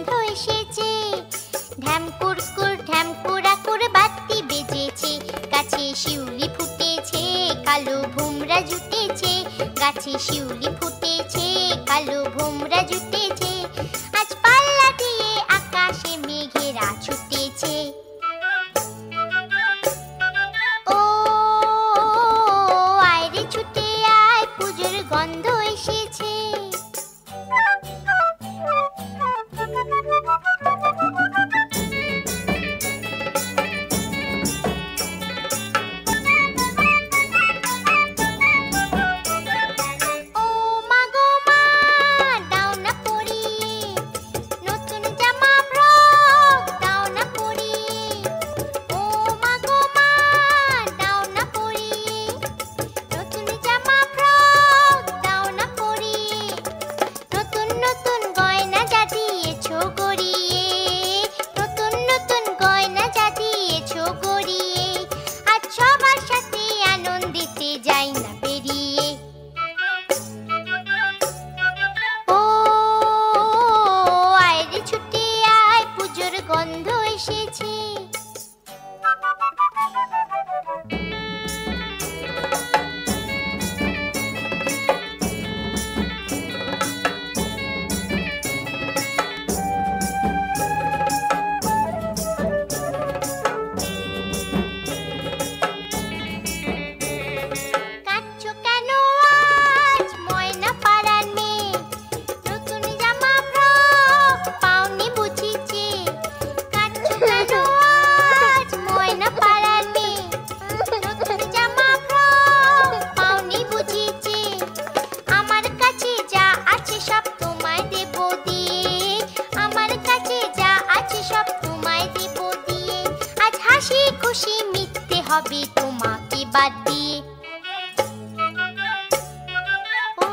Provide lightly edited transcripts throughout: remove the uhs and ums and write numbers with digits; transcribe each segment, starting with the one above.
গন্ধ এসেছে। ঢ্যাম কুরকুর ঢ্যাম কুড়াকুর বাতি বেজেছে। গাছে শিউলি ফুটেছে, কালো ভোমরা জুটেছে। গাছে শিউলি ফুটেছে, কালো ভোমরা জুটেছে। আজ পাল্লা দিয়ে আকাশে মেঘেরা ছুটেছে। ও আয় রে ছুটে আয়, পুজোর গন্ধ এসেছে। ও মা গো মা, দাও না পরিয়ে নতুন জামা ফ্রক, দাও না পরিয়ে। ও মা গো মা, দাও না পরিয়ে নতুন জামা ফ্রক, দাও না পরিয়ে। নতুন নতুন গয়না যা দিয়েছো গড়িয়ে, নতুন নতুন গয়না যা দিয়েছো গড়িয়ে। আজ সবার সাথে আনন্দিতে যাই না বেরিয়ে। ও আয় রে ছুটে আয়, পুজোর গন্ধ এসেছে। কাঁদছো কেন আজ ময়না পাড়ার মেয়ে? নতুন জামা ফ্রক পাওনি বুঝিছে। কাঁদছো কেন আজ ময়না পাড়ার মেয়ে? নতুন জামা ফ্রক পাওনি বুঝিছে। আমার কাছে যা আছে সব তোমায় দেব দিয়ে, আমার কাছে যা আছে সব তোমায় দেব দিয়ে। আজ হাসি খুশি মিথ্যে হবে তোমাকে বাদ দিয়ে। ও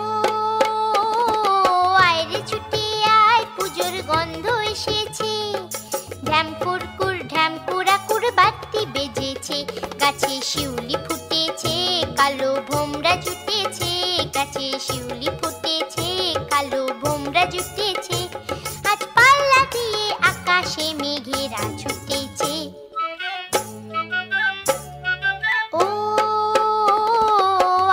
আয় রে ছুটে আয়, পুজোর গন্ধ এসেছে। ঢ্যাম কুরকুর ঢ্যাম কুড়াকুর বাতি বেজেছে। গাছে শিউলি ফুটেছে, কালো ভোমরা জুটেছে। গাছে শিউলি ফুটেছে, কালো ভোমরা জুটেছে। আজ পাল্লা দিয়ে আকাশে মেঘেরা ছুটেছে। ও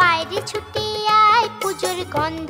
আয় রে ছুটে আয়, পুজোর গন্ধ